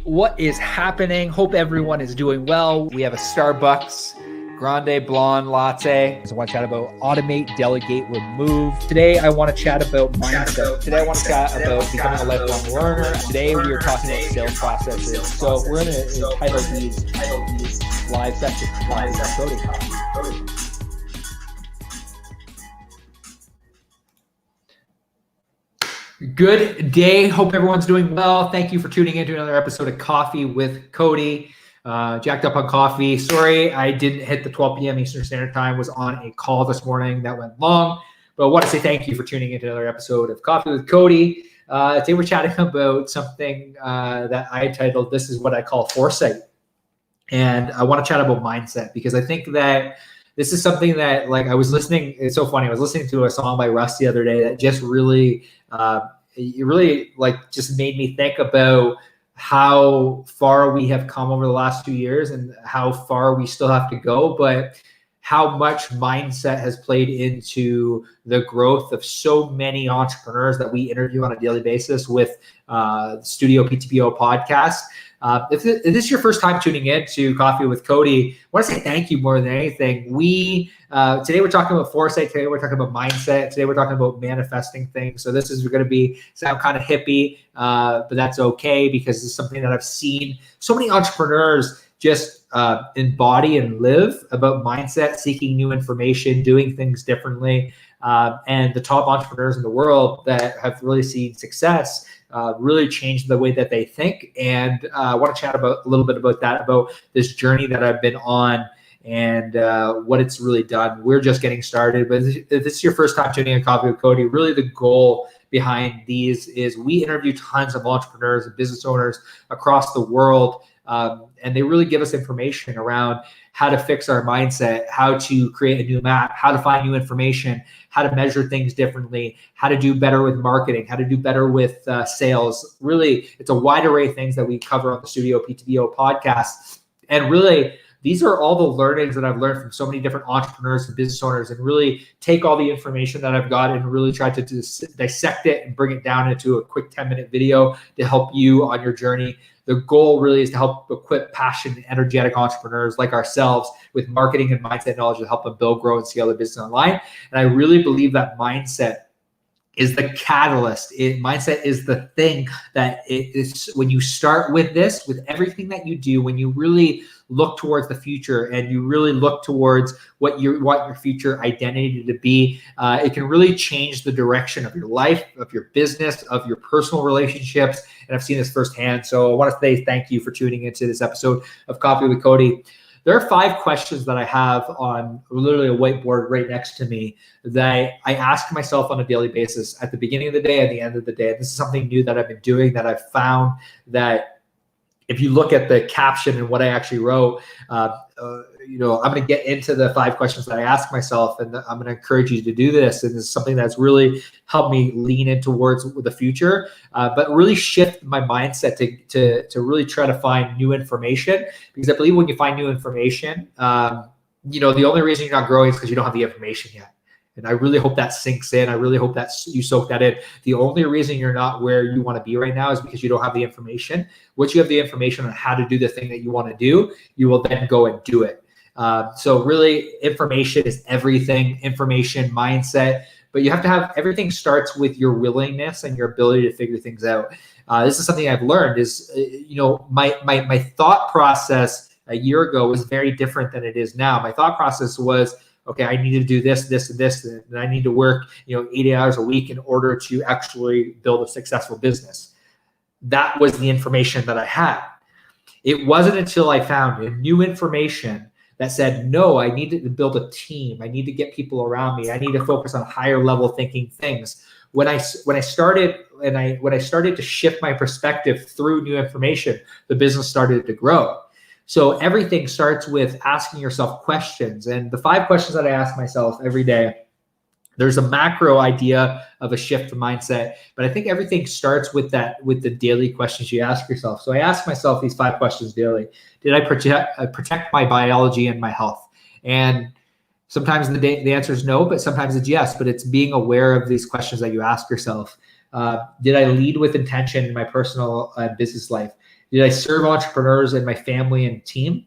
What is happening? Hope everyone is doing well. We have a Starbucks Grande Blonde Latte. So I want to chat about automate, delegate, remove. Today, I want to chat about mindset. Today, I want to chat about becoming a lifelong learner. Today, we are talking about sales processes. So we're going to title these live sessions. Cody. Good day. Hope everyone's doing well. Thank you for tuning in to another episode of Coffee with Cody. Jacked up on coffee. Sorry, I didn't hit the 12 p.m. Eastern Standard Time. Was on a call this morning that went long. But I want to say thank you for tuning into another episode of Coffee with Cody. Today we're chatting about something that I titled, This is What I Call Foresight. And I want to chat about mindset because I think that this is something that, like, I was listening. It's so funny. I was listening to a song by Russ the other day that just really, just made me think about how far we have come over the last 2 years and how far we still have to go, but how much mindset has played into the growth of so many entrepreneurs that we interview on a daily basis with Studio PTPO podcast. If this is your first time tuning in to Coffee with Cody, I want to say thank you more than anything. Today we're talking about foresight. Today we're talking about mindset. Today we're talking about manifesting things. So this is going to sound kind of hippie, but that's okay because it's something that I've seen so many entrepreneurs just embody and live about mindset, seeking new information, doing things differently. And the top entrepreneurs in the world that have really seen success really changed the way that they think. And I want to chat a little bit about that, about this journey that I've been on and what it's really done. We're just getting started, but if this is your first time tuning in Coffee with Cody, really the goal behind these is we interview tons of entrepreneurs and business owners across the world. And they really give us information around how to fix our mindset, how to create a new map, how to find new information, how to measure things differently, how to do better with marketing, how to do better with sales. Really, it's a wide array of things that we cover on the Studio PTPO podcast. And really, these are all the learnings that I've learned from so many different entrepreneurs and business owners, and really take all the information that I've got and really try to dissect it and bring it down into a quick 10-minute video to help you on your journey. The goal really is to help equip passionate, energetic entrepreneurs like ourselves with marketing and mindset knowledge to help them build, grow, and scale their business online. And I really believe that mindset is the catalyst. Mindset is the thing that is when you start with this, with everything that you do, when you really look towards the future and you really look towards what your future identity to be, it can really change the direction of your life, of your business, of your personal relationships. And I've seen this firsthand. So I want to say thank you for tuning into this episode of Coffee with Cody. There are 5 questions that I have on literally a whiteboard right next to me that I ask myself on a daily basis at the beginning of the day, at the end of the day. And this is something new that I've been doing, that I've found that if you look at the caption and what I actually wrote, I'm going to get into the 5 questions that I ask myself, and I'm going to encourage you to do this. And it's something that's really helped me lean in towards the future, but really shift my mindset to really try to find new information. Because I believe when you find new information, the only reason you're not growing is because you don't have the information yet. And I really hope that sinks in. I really hope that you soak that in. The only reason you're not where you want to be right now is because you don't have the information. Once you have the information on how to do the thing that you want to do, you will then go and do it. So really, information is everything. Information, mindset. But you have to have, everything starts with your willingness and your ability to figure things out. This is something I've learned is, my thought process a year ago was very different than it is now. My thought process was, okay, I need to do this, this, and this, and I need to work, 80 hours a week in order to actually build a successful business. That was the information that I had. It wasn't until I found new information that said, no, I need to build a team. I need to get people around me. I need to focus on higher level thinking things. When I started to shift my perspective through new information, the business started to grow. So everything starts with asking yourself questions. And the 5 questions that I ask myself every day, there's a macro idea of a shift in mindset, but I think everything starts with the daily questions you ask yourself. So I ask myself these 5 questions daily. Did I protect my biology and my health? And sometimes the answer is no, but sometimes it's yes, but it's being aware of these questions that you ask yourself. Did I lead with intention in my personal and business life? Did I serve entrepreneurs in my family and team?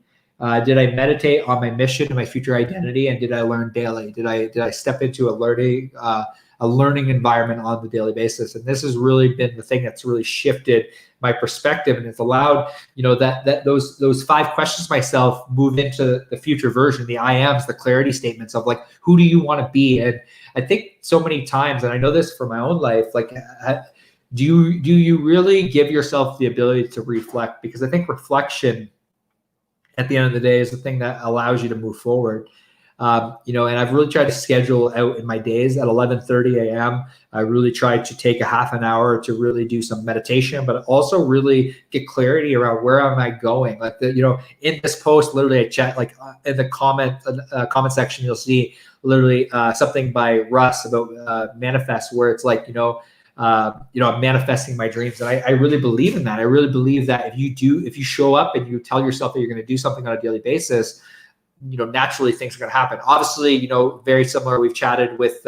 Did I meditate on my mission and my future identity? And did I learn daily? Did I step into a learning environment on the daily basis? And this has really been the thing that's really shifted my perspective, and it's allowed, that those 5 questions myself move into the future version, the I ams, the clarity statements of like, who do you want to be? And I think so many times, and I know this from my own life, like, do you really give yourself the ability to reflect? Because I think reflection at the end of the day is the thing that allows you to move forward. And I've really tried to schedule out in my days at 11:30 a.m. I really tried to take a half an hour to really do some meditation, but also really get clarity around where am I going. Like in this post, literally I chat, like in the comment section, you'll see literally something by Russ about manifest, where it's like, I'm manifesting my dreams. And I really believe in that. I really believe that if you show up and you tell yourself that you're going to do something on a daily basis, naturally things are going to happen. Obviously, very similar. We've chatted with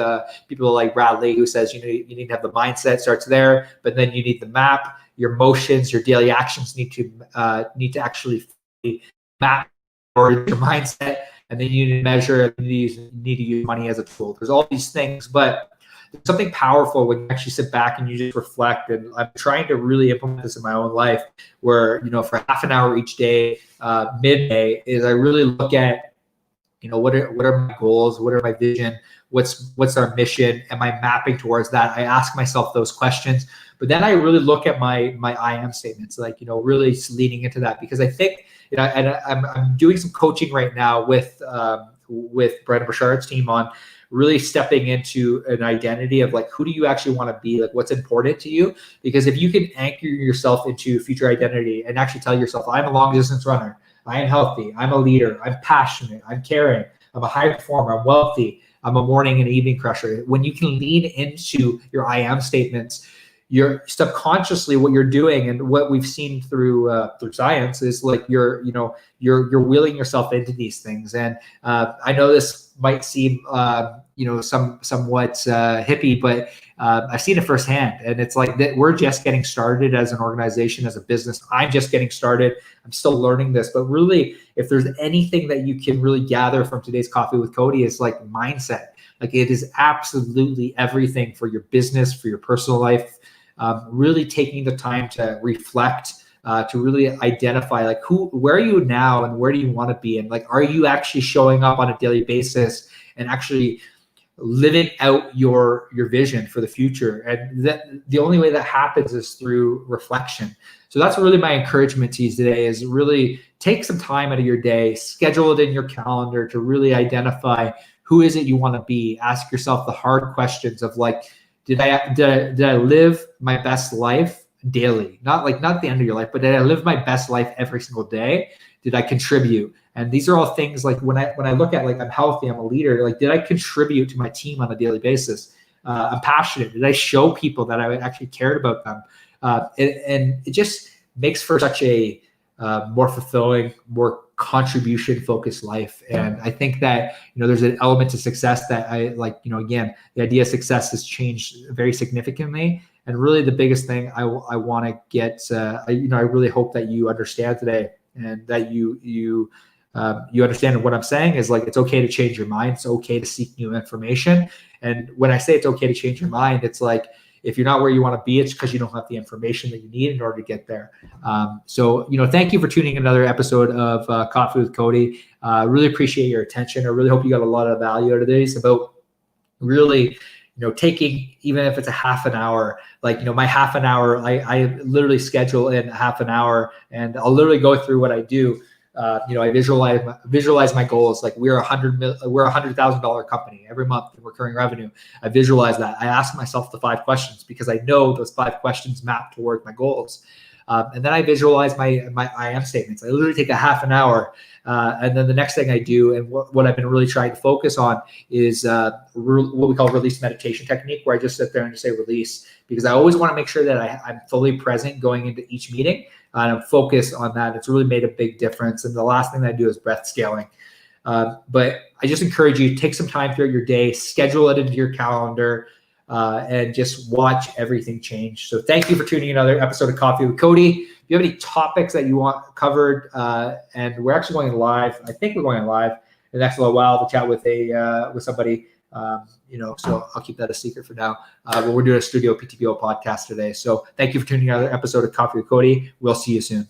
people like Bradley, who says, you need to have the mindset, starts there, but then you need the map, your motions, your daily actions need to actually map or your mindset. And then you need to measure, you need to use money as a tool. There's all these things, but there's something powerful when you actually sit back and you just reflect. And I'm trying to really implement this in my own life, where, for half an hour each day, midday, is I really look at, what are my goals? What are my vision? What's our mission? Am I mapping towards that? I ask myself those questions, but then I really look at my I am statements, like, really leaning into that, because I think, and I'm doing some coaching right now with Brendan Burchard's team on really stepping into an identity of like, who do you actually want to be? Like, what's important to you? Because if you can anchor yourself into future identity and actually tell yourself, I'm a long distance runner, I am healthy, I'm a leader, I'm passionate, I'm caring, I'm a high performer, I'm wealthy, I'm a morning and evening crusher. When you can lean into your I am statements, you're subconsciously, what you're doing, and what we've seen through science, is like you're wheeling yourself into these things. And I know this might seem somewhat hippie, but I've seen it firsthand. And it's like that we're just getting started as an organization, as a business. I'm just getting started. I'm still learning this. But really, if there's anything that you can really gather from today's Coffee with Cody, is like mindset. Like, it is absolutely everything for your business, for your personal life. Really taking the time to reflect, to really identify like where are you now and where do you want to be? And like, are you actually showing up on a daily basis and actually living out your vision for the future? And that the only way that happens is through reflection. So that's really my encouragement to you today, is really take some time out of your day, schedule it in your calendar to really identify who is it you want to be. Ask yourself the hard questions of like, did I live my best life daily? Not at the end of your life, but did I live my best life every single day? Did I contribute? And these are all things like when I look at like, I'm healthy, I'm a leader, like, did I contribute to my team on a daily basis? I'm passionate. Did I show people that I actually cared about them? And it just makes for such a more fulfilling, more contribution focused life. And I think that, there's an element to success that I like, again, the idea of success has changed very significantly. And really the biggest thing I want to get, I really hope that you understand today, and that you understand what I'm saying is like, it's okay to change your mind. It's okay to seek new information. And when I say it's okay to change your mind, it's like, if you're not where you want to be, it's because you don't have the information that you need in order to get there. So, thank you for tuning in another episode of Coffee with Cody. Really appreciate your attention. I really hope you got a lot of value out of this, about really, taking, even if it's a half an hour, like, my half an hour, I literally schedule in a half an hour, and I'll literally go through what I do. I visualize my goals. Like, we're $100,000 company every month in recurring revenue. I visualize that. I ask myself the 5 questions, because I know those 5 questions map towards my goals. And then I visualize my I am statements. I literally take a half an hour. And then the next thing I do, and what I've been really trying to focus on, is what we call release meditation technique, where I just sit there and just say release, because I always want to make sure that I'm fully present going into each meeting. And I'm focused on that. It's really made a big difference. And the last thing that I do is breath scaling. But I just encourage you to take some time throughout your day, schedule it into your calendar, and just watch everything change. So thank you for tuning in another episode of Coffee with Cody. If you have any topics that you want covered, and we're actually going live. I think we're going live in the next little while to chat with somebody. So I'll keep that a secret for now. But we're doing a Studio PTPO podcast today. So thank you for tuning in to another episode of Coffee with Cody. We'll see you soon.